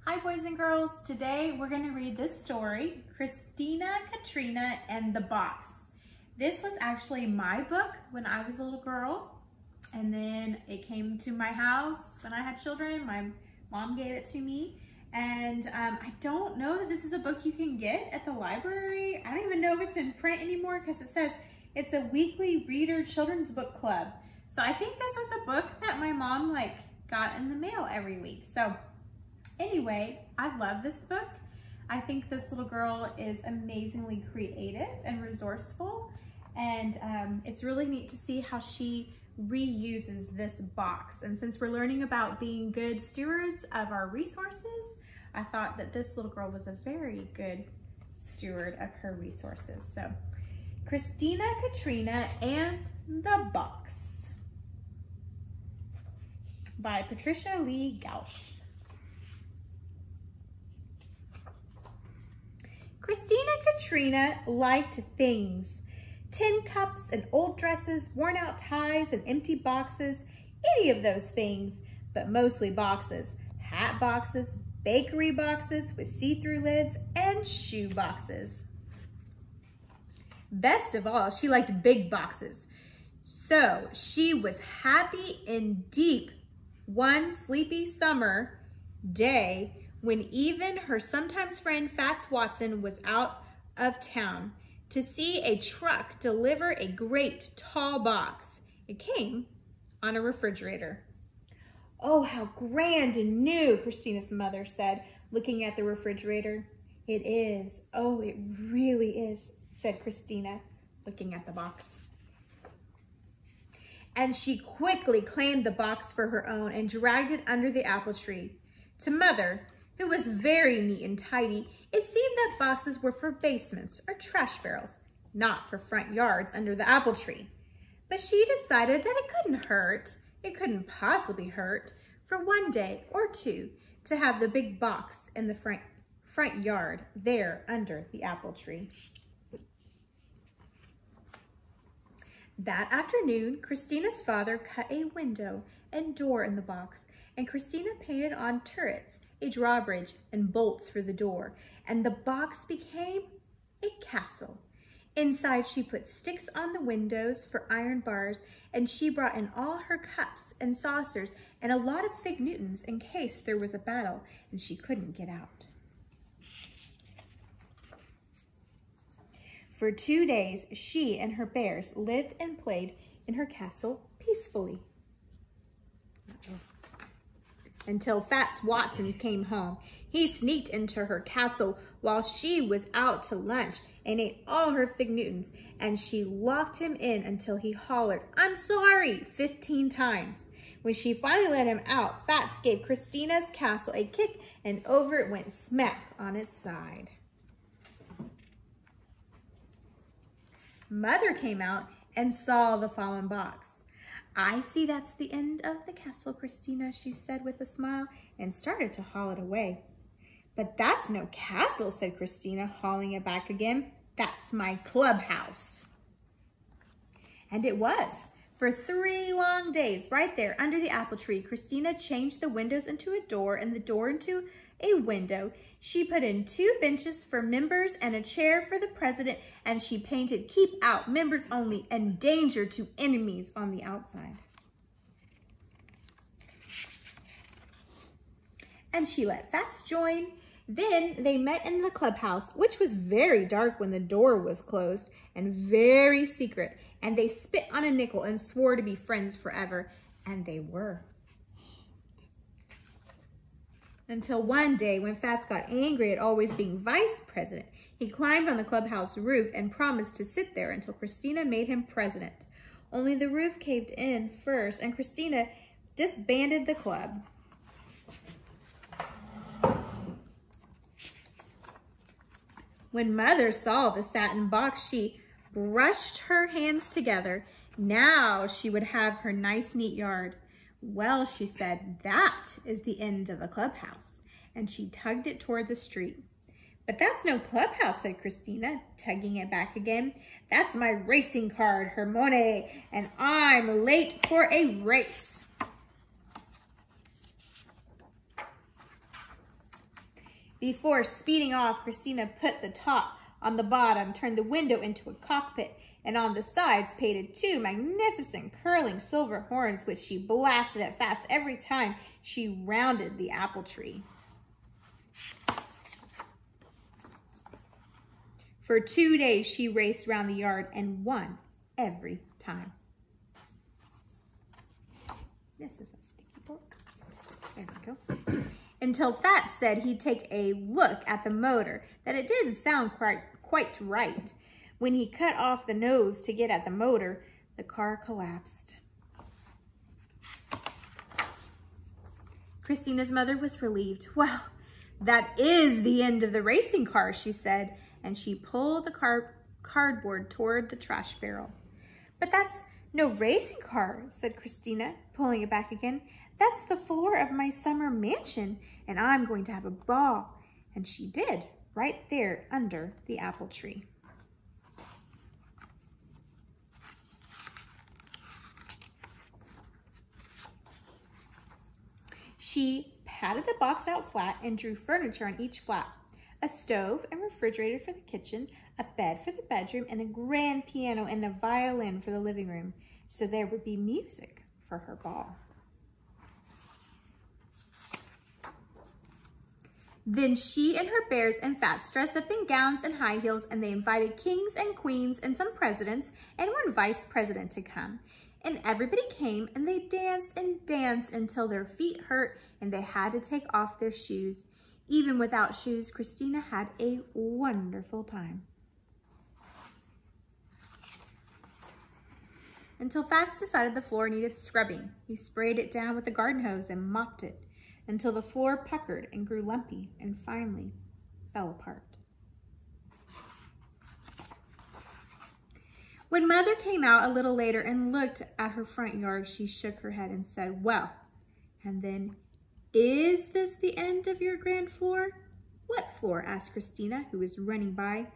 Hi boys and girls, today we're going to read this story, Christina, Katerina, and the Box. This was actually my book when I was a little girl, and then it came to my house when I had children. My mom gave it to me, and I don't know that this is a book you can get at the library. I don't even know if it's in print anymore because it says it's a weekly reader children's book club. So I think this was a book that my mom got in the mail every week. So anyway, I love this book. I think this little girl is amazingly creative and resourceful, and it's really neat to see how she reuses this box. And since we're learning about being good stewards of our resources, I thought that this little girl was a very good steward of her resources. So, Christina, Katerina, and the Box by Patricia Lee Gausch. Christina Katerina liked things. Tin cups and old dresses, worn out ties and empty boxes, any of those things, but mostly boxes. Hat boxes, bakery boxes with see-through lids, and shoe boxes. Best of all, she liked big boxes. So she was happy indeed one sleepy summer day when even her sometimes friend Fats Watson was out of town to see a truck deliver a great tall box. It came on a refrigerator. "Oh, how grand and new," Christina's mother said, looking at the refrigerator. "It is. Oh, it really is," said Christina, looking at the box. And she quickly claimed the box for her own and dragged it under the apple tree. To Mother, who was very neat and tidy, it seemed that boxes were for basements or trash barrels, not for front yards under the apple tree. But she decided that it couldn't possibly hurt, for one day or two to have the big box in the front yard there under the apple tree. That afternoon, Christina's father cut a window and door in the box, and Christina painted on turrets, a drawbridge, and bolts for the door, and the box became a castle. Inside, she put sticks on the windows for iron bars, and she brought in all her cups and saucers and a lot of fig Newtons in case there was a battle and she couldn't get out. For 2 days, she and her bears lived and played in her castle peacefully. Until Fats Watson came home. He sneaked into her castle while she was out to lunch and ate all her fig Newtons, and she locked him in until he hollered, "I'm sorry," 15 times. When she finally let him out, Fats gave Christina's castle a kick and over it went smack on its side. Mother came out and saw the fallen box. "I see that's the end of the castle, Christina," she said with a smile, and started to haul it away. "But that's no castle," said Christina, hauling it back again. "That's my clubhouse." And it was. For 3 long days, right there under the apple tree, Christina changed the windows into a door and the door into a window. She put in 2 benches for members and a chair for the president, and she painted "Keep Out, Members Only," and "Danger to Enemies" on the outside. And she let Fats join. Then they met in the clubhouse, which was very dark when the door was closed and very secret. And they spit on a nickel and swore to be friends forever. And they were. Until one day when Fats got angry at always being vice president, he climbed on the clubhouse roof and promised to sit there until Christina made him president. Only the roof caved in first and Christina disbanded the club. When Mother saw the satin box, she brushed her hands together. Now she would have her nice, neat yard. "Well," she said, "that is the end of the clubhouse." And she tugged it toward the street. "But that's no clubhouse," said Christina, tugging it back again. "That's my racing card, Hermione, and I'm late for a race." Before speeding off, Christina put the top on the bottom, turned the window into a cockpit, and on the sides painted 2 magnificent curling silver horns, which she blasted at Fats every time she rounded the apple tree. For 2 days, she raced around the yard and won every time. This is a sticky book. There we go. Until Fats said he'd take a look at the motor, that it didn't sound quite right. When he cut off the nose to get at the motor, the car collapsed. Christina's mother was relieved. Well, that is the end of the racing car, she said, and she pulled the cardboard toward the trash barrel. But that's no racing car, said Christina, pulling it back again. That's the floor of my summer mansion, and I'm going to have a ball. And she did, right there under the apple tree. She patted the box out flat and drew furniture on each flap. A stove and refrigerator for the kitchen, a bed for the bedroom, and a grand piano and a violin for the living room. So there would be music for her ball. Then she and her bears and Fats dressed up in gowns and high heels, and they invited kings and queens and some presidents and one vice president to come. And everybody came, and they danced and danced until their feet hurt and they had to take off their shoes. Even without shoes, Christina had a wonderful time. Until Fats decided the floor needed scrubbing. He sprayed it down with a garden hose and mopped it until the floor puckered and grew lumpy and finally fell apart. When Mother came out a little later and looked at her front yard, she shook her head and said, well, and then, is this the end of your grand floor? What floor? Asked Christina, who was running by.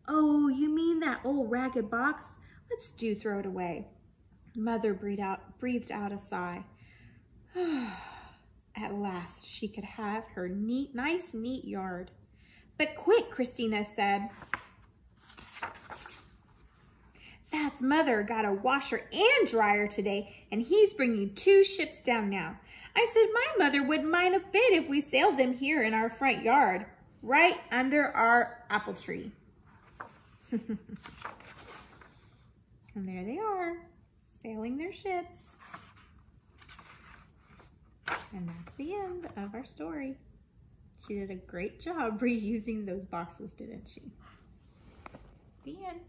Oh, you mean that old ragged box? Let's throw it away. Mother breathed out a sigh. At last, she could have her nice, neat yard. But quick, Christina said. Fats' mother got a washer and dryer today, and he's bringing 2 ships down now. I said my mother wouldn't mind a bit if we sailed them here in our front yard, right under our apple tree. And there they are, sailing their ships. And that's the end of our story. She did a great job reusing those boxes, didn't she? The end.